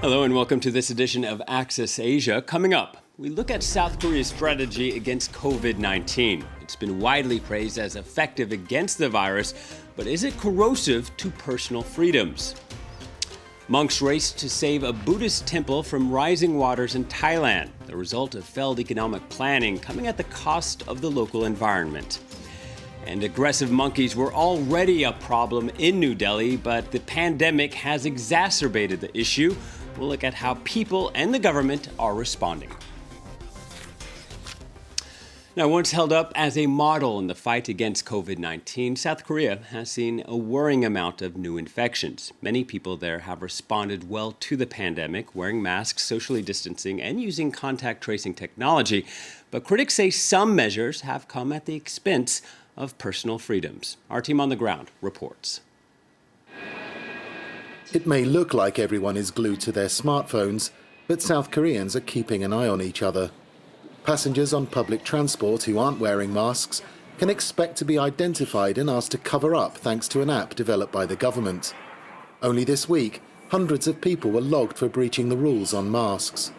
Hello and welcome to this edition of Access Asia. Coming up, we look at South Korea's strategy against COVID-19. It's been widely praised as effective against the virus, but is it corrosive to personal freedoms? Monks race to save a Buddhist temple from rising waters in Thailand, the result of failed economic planning coming at the cost of the local environment. And aggressive monkeys were already a problem in New Delhi, but the pandemic has exacerbated the issue. We'll look at how people and the government are responding. Now, once held up as a model in the fight against COVID-19, South Korea has seen a worrying amount of new infections. Many people there have responded well to the pandemic, wearing masks, socially distancing, and using contact tracing technology. But critics say some measures have come at the expense of personal freedoms. Our team on the ground reports. It may look like everyone is glued to their smartphones, but South Koreans are keeping an eye on each other. Passengers on public transport who aren't wearing masks can expect to be identified and asked to cover up thanks to an app developed by the government. Only this week, hundreds of people were logged for breaching the rules on masks.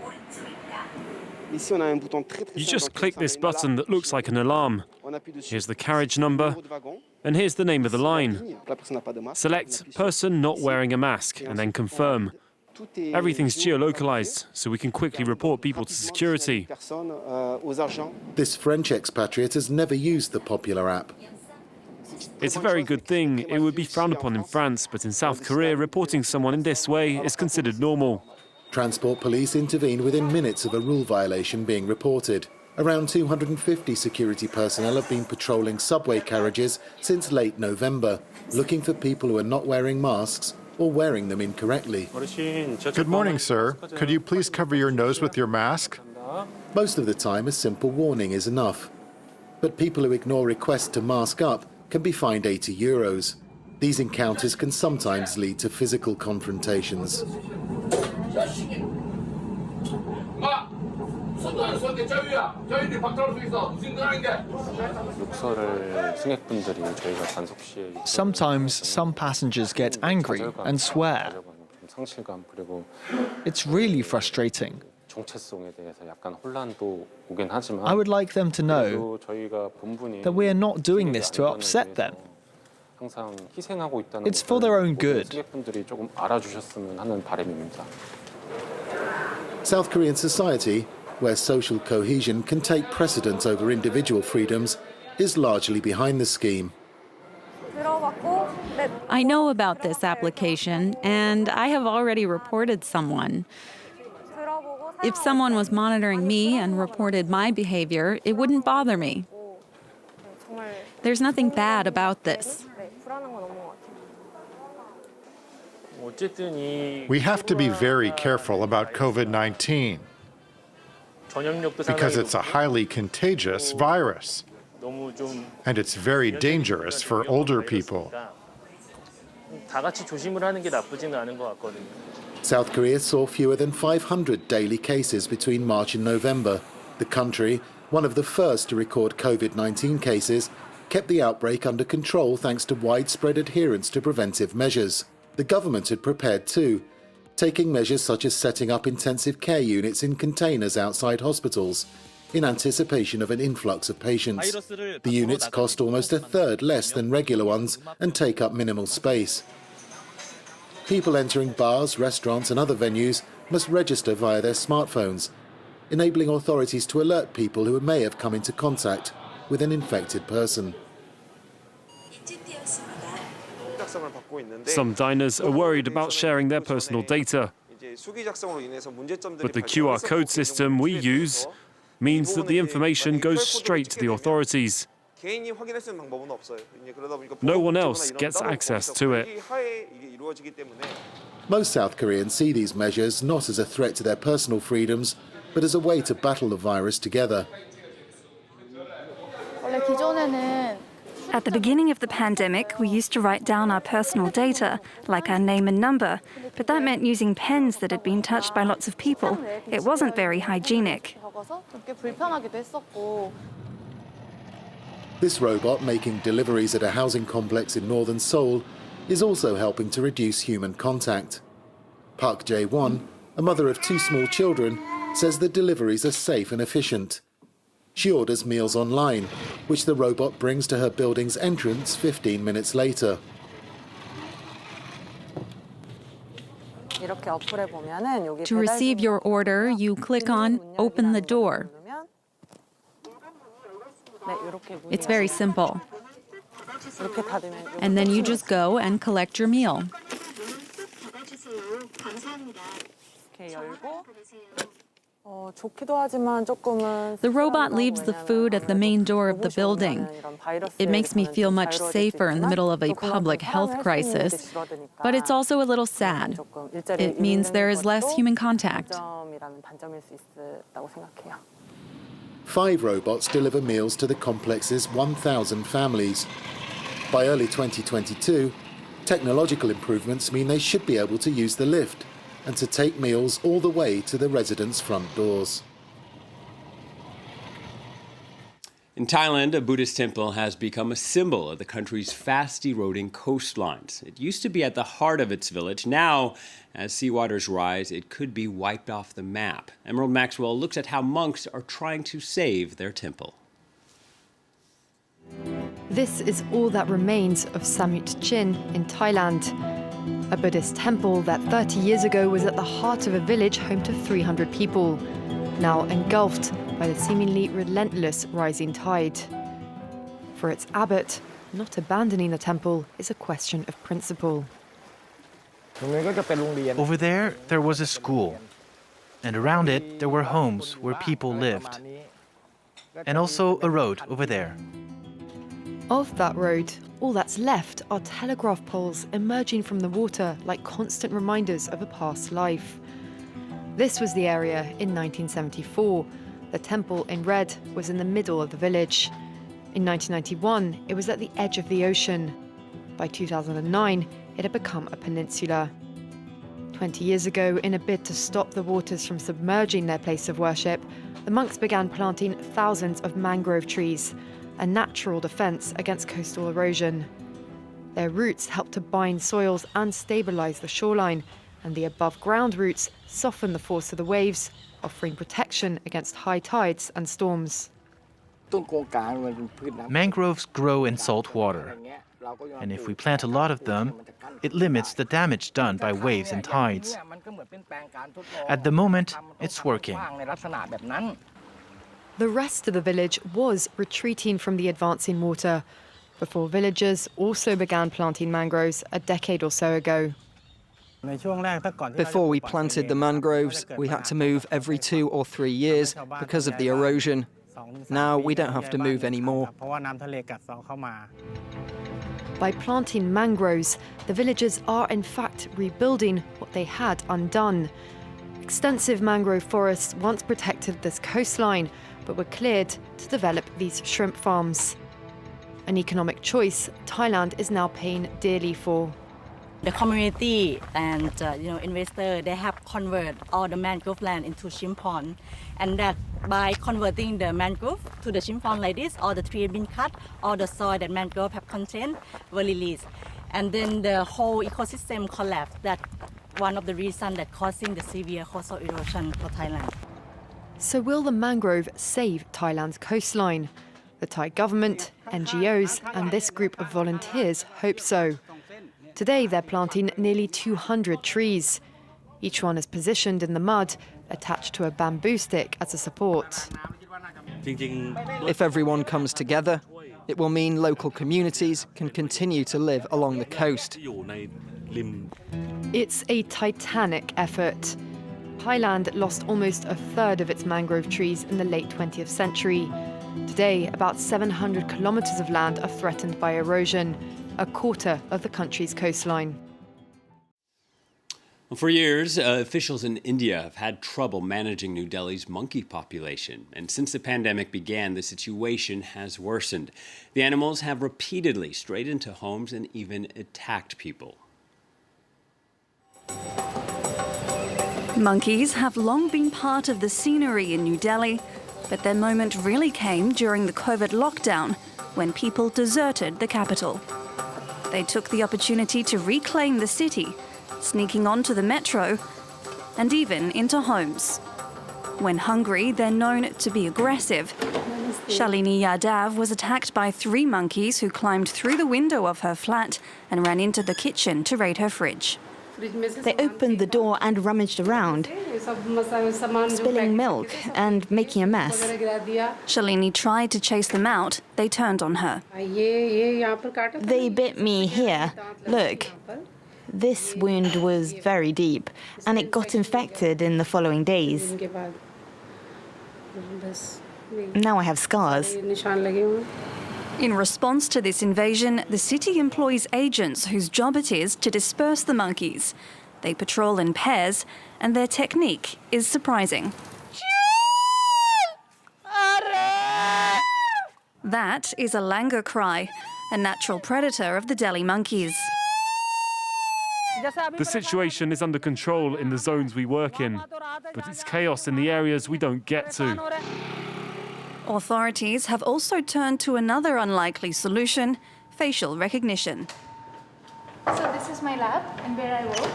You just click this button that looks like an alarm. Here's the carriage number, and here's the name of the line. Select person not wearing a mask, and then confirm. Everything's geolocalized, so we can quickly report people to security. This French expatriate has never used the popular app. It's a very good thing. It would be frowned upon in France, but in South Korea, reporting someone in this way is considered normal. Transport police intervene within minutes of a rule violation being reported. Around 250 security personnel have been patrolling subway carriages since late November, looking for people who are not wearing masks or wearing them incorrectly. Good morning, sir. Could you please cover your nose with your mask? Most of the time, a simple warning is enough. But people who ignore requests to mask up can be fined €80. These encounters can sometimes lead to physical confrontations. Sometimes some passengers get angry and swear. It's really frustrating. I would like them to know that we are not doing this to upset them. It's for their own good. South Korean society, where social cohesion can take precedence over individual freedoms, is largely behind the scheme. I know about this application, and I have already reported someone. If someone was monitoring me and reported my behavior, it wouldn't bother me. There's nothing bad about this. We have to be very careful about COVID-19 because it's a highly contagious virus, and it's very dangerous for older people. South Korea saw fewer than 500 daily cases between March and November. The country, one of the first to record COVID-19 cases, kept the outbreak under control thanks to widespread adherence to preventive measures. The government had prepared too, taking measures such as setting up intensive care units in containers outside hospitals in anticipation of an influx of patients. The units cost almost a third less than regular ones and take up minimal space. People entering bars, restaurants and other venues must register via their smartphones, enabling authorities to alert people who may have come into contact with an infected person. Some diners are worried about sharing their personal data. But the QR code system we use means that the information goes straight to the authorities. No one else gets access to it. Most South Koreans see these measures not as a threat to their personal freedoms, but as a way to battle the virus together. At the beginning of the pandemic, we used to write down our personal data, like our name and number, but that meant using pens that had been touched by lots of people. It wasn't very hygienic. This robot, making deliveries at a housing complex in northern Seoul, is also helping to reduce human contact. Park Jae-won, A mother of 2 small children says the deliveries are safe and efficient. She orders meals online, which the robot brings to her building's entrance 15 minutes later. To receive your order, you click on Open the Door. It's very simple. And then you just go and collect your meal. The robot leaves the food at the main door of the building. It makes me feel much safer in the middle of a public health crisis, but it's also a little sad. It means there is less human contact. 5 robots deliver meals to the complex's 1,000 families. By early 2022, technological improvements mean they should be able to use the lift and to take meals all the way to the residents' front doors. In Thailand, a Buddhist temple has become a symbol of the country's fast-eroding coastlines. It used to be at the heart of its village. Now, as seawaters rise, it could be wiped off the map. Emerald Maxwell looks at how monks are trying to save their temple. This is all that remains of Samut Chin in Thailand, a Buddhist temple that 30 years ago was at the heart of a village home to 300 people, now engulfed by the seemingly relentless rising tide. For its abbot, not abandoning the temple is a question of principle. Over there was a school, and around it there were homes where people lived, and also a road over there. Of that road, all that's left are telegraph poles emerging from the water like constant reminders of a past life. This was the area in 1974. The temple in red was in the middle of the village. In 1991, it was at the edge of the ocean. By 2009, it had become a peninsula. 20 years ago, in a bid to stop the waters from submerging their place of worship, the monks began planting thousands of mangrove trees, a natural defense against coastal erosion. Their roots help to bind soils and stabilize the shoreline, and the above-ground roots soften the force of the waves, offering protection against high tides and storms. Mangroves grow in salt water, and if we plant a lot of them, it limits the damage done by waves and tides. At the moment, it's working. The rest of the village was retreating from the advancing water, before villagers also began planting mangroves a decade or so ago. Before we planted the mangroves, we had to move every 2 or 3 years because of the erosion. Now we don't have to move anymore. By planting mangroves, the villagers are in fact rebuilding what they had undone. Extensive mangrove forests once protected this coastline, but were cleared to develop these shrimp farms. An economic choice Thailand is now paying dearly for. The community and investor, they have converted all the mangrove land into shrimp pond, and that by converting the mangrove to the shrimp pond like this, all the trees have been cut, all the soil that mangrove have contained were released, and then the whole ecosystem collapsed. That's one of the reasons that causing the severe coastal erosion for Thailand. So will the mangrove save Thailand's coastline? The Thai government, NGOs, and this group of volunteers hope so. Today they're planting nearly 200 trees. Each one is positioned in the mud, attached to a bamboo stick as a support. If everyone comes together, it will mean local communities can continue to live along the coast. It's a titanic effort. Thailand lost almost a third of its mangrove trees in the late 20th century. Today, about 700 kilometers of land are threatened by erosion, a quarter of the country's coastline. Well, for years, officials in India have had trouble managing New Delhi's monkey population. And since the pandemic began, the situation has worsened. The animals have repeatedly strayed into homes and even attacked people. Monkeys have long been part of the scenery in New Delhi, but their moment really came during the COVID lockdown, when people deserted the capital. They took the opportunity to reclaim the city, sneaking onto the metro and even into homes. When hungry, they're known to be aggressive. Shalini Yadav was attacked by 3 monkeys who climbed through the window of her flat and ran into the kitchen to raid her fridge. They opened the door and rummaged around, spilling milk and making a mess. Shalini tried to chase them out. They turned on her. They bit me here. Look, this wound was very deep, and it got infected in the following days. Now I have scars. In response to this invasion, the city employs agents whose job it is to disperse the monkeys. They patrol in pairs, and their technique is surprising. That is a langur cry, a natural predator of the Delhi monkeys. The situation is under control in the zones we work in, but it's chaos in the areas we don't get to. Authorities have also turned to another unlikely solution: facial recognition. So this is my lab and where I work.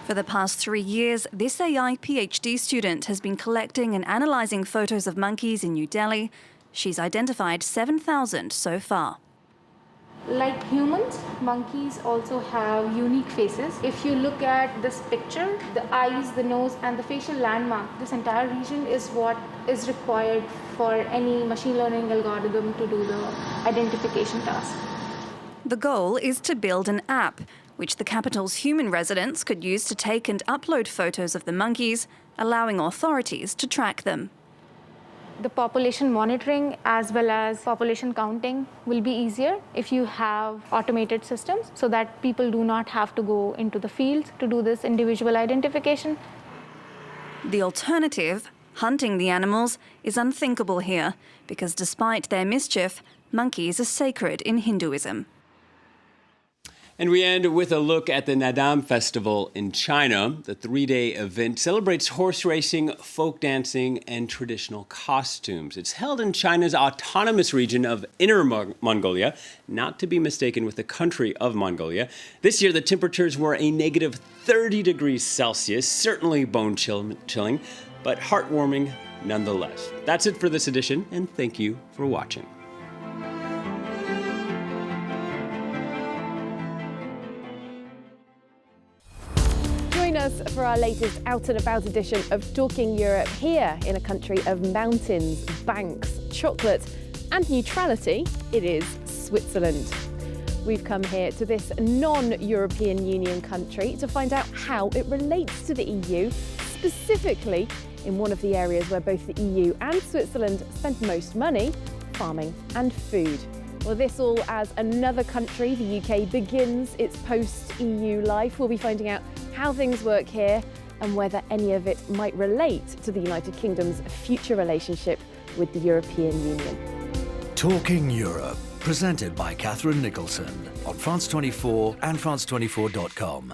For the past 3 years, this AI PhD student has been collecting and analysing photos of monkeys in New Delhi. She's identified 7,000 so far. Like humans, monkeys also have unique faces. If you look at this picture, the eyes, the nose, and the facial landmark, this entire region is what is required for any machine learning algorithm to do the identification task. The goal is to build an app, which the capital's human residents could use to take and upload photos of the monkeys, allowing authorities to track them. The population monitoring as well as population counting will be easier if you have automated systems so that people do not have to go into the field to do this individual identification. The alternative, hunting the animals, is unthinkable here because despite their mischief, monkeys are sacred in Hinduism. And we end with a look at the Nadam Festival in China. The 3-day event celebrates horse racing, folk dancing, and traditional costumes. It's held in China's autonomous region of Inner Mongolia, not to be mistaken with the country of Mongolia. This year, the temperatures were a negative 30 degrees Celsius, certainly bone-chilling, but heartwarming nonetheless. That's it for this edition, and thank you for watching. Join us for our latest out and about edition of Talking Europe here in a country of mountains, banks, chocolate and neutrality. It is Switzerland. We've come here to this non-European Union country to find out how it relates to the EU, specifically in one of the areas where both the EU and Switzerland spend most money, farming and food. Well, this all as another country, the UK, begins its post-EU life. We'll be finding out how things work here and whether any of it might relate to the United Kingdom's future relationship with the European Union. Talking Europe, presented by Catherine Nicholson on France 24 and France24.com.